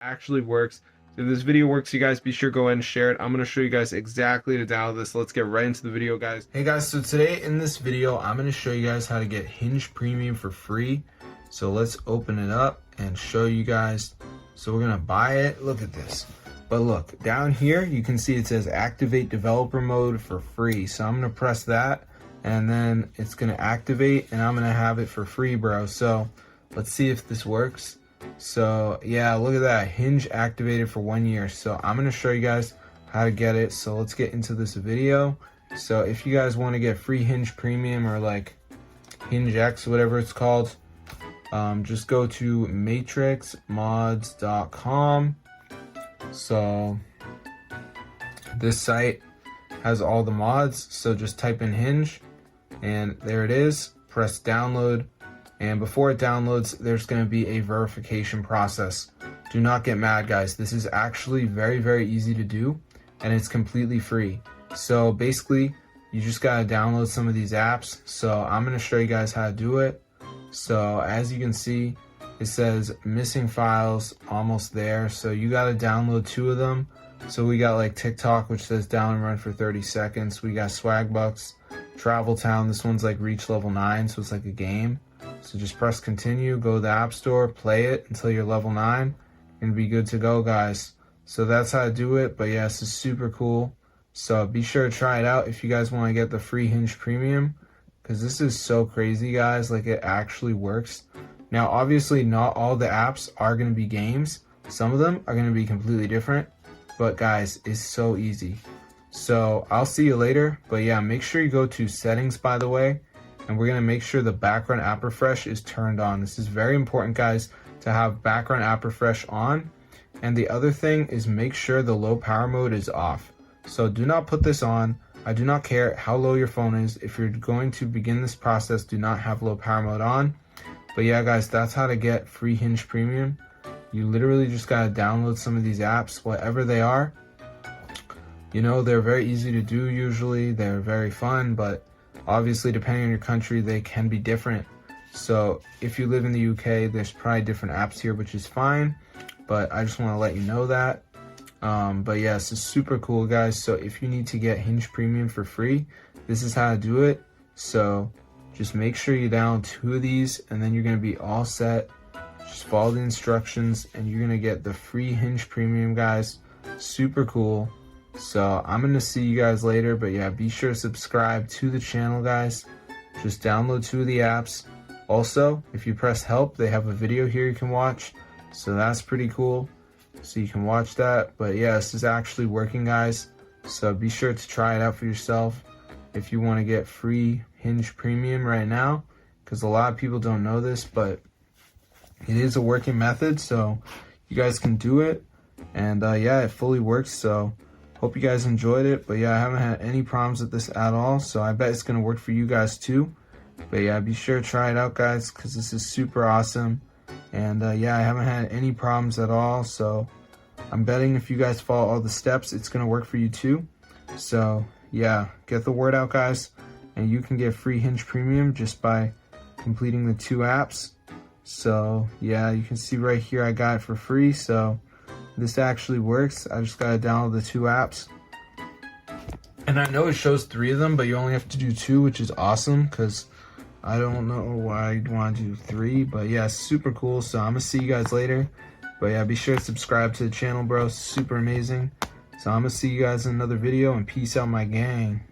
actually works. So if this video works, you guys be sure to go ahead and share it. I'm going to show you guys exactly to download this. Let's get right into the video, guys. Hey guys, so today in this video, I'm going to show you guys how to get Hinge Premium for free. So let's open it up and show you guys. So we're going to buy it. Look at this. But look, down here, you can see it says activate developer mode for free. So I'm going to press that and then it's going to activate and I'm going to have it for free, bro. So let's see if this works. So yeah, look at that, Hinge activated for 1 year. So I'm going to show you guys how to get it. So let's get into this video. So if you guys want to get free Hinge Premium or like Hinge X, whatever it's called, just go to matrixmods.com. So this site has all the mods. So just type in Hinge and there it is. Press download. And before it downloads, there's going to be a verification process. Do not get mad, guys. This is actually very, very easy to do, and it's completely free. So basically, you just got to download some of these apps. So I'm going to show you guys how to do it. So as you can see, it says missing files, almost there. So you got to download 2 of them. So we got like TikTok, which says down and run for 30 seconds. We got Swagbucks, Travel Town. This one's like reach level 9, so it's like a game. So just press continue, go to the App Store, play it until you're level 9, and be good to go, guys. So that's how to do it. But yeah, this is super cool. So be sure to try it out if you guys want to get the free Hinge Premium, because this is so crazy, guys. Like, it actually works. Now, obviously, not all the apps are going to be games. Some of them are going to be completely different. But guys, it's so easy. So I'll see you later. But yeah, make sure you go to settings, by the way. And we're going to make sure the background app refresh is turned on. This is very important, guys, to have background app refresh on. And the other thing is make sure the low power mode is off. So do not put this on. I do not care how low your phone is. If you're going to begin this process, do not have low power mode on. But yeah, guys, that's how to get free Hinge Premium. You literally just got to download some of these apps, whatever they are. You know, they're very easy to do usually. They're very fun, but obviously, depending on your country, they can be different. So if you live in the UK, there's probably different apps here, which is fine. But I just want to let you know that. But yeah, this is super cool, guys. So if you need to get Hinge Premium for free, this is how to do it. So just make sure you download 2 of these, and then you're going to be all set. Just follow the instructions, and you're going to get the free Hinge Premium, guys. Super cool. So I'm going to see you guys later, but yeah, be sure to subscribe to the channel, guys. Just download 2 of the apps. Also, if you press help, they have a video here you can watch. So that's pretty cool. So you can watch that. But yeah, this is actually working, guys. So be sure to try it out for yourself if you want to get free Hinge Premium right now, because a lot of people don't know this, but it is a working method. So you guys can do it. And yeah, it fully works. So hope you guys enjoyed it. But yeah, I haven't had any problems with this at all. So I bet it's going to work for you guys too. But yeah, be sure to try it out, guys, because this is super awesome. And yeah, I haven't had any problems at all. So I'm betting if you guys follow all the steps, it's going to work for you too. So yeah, get the word out, guys. And you can get free Hinge Premium just by completing the 2 apps. So yeah, you can see right here I got it for free. So this actually works. I just gotta download the 2 apps. And I know it shows 3 of them, but you only have to do 2, which is awesome, because I don't know why you'd want to do 3. But yeah, super cool. So I'm gonna see you guys later. But yeah, be sure to subscribe to the channel, bro. Super amazing. So I'm gonna see you guys in another video, and peace out, my gang.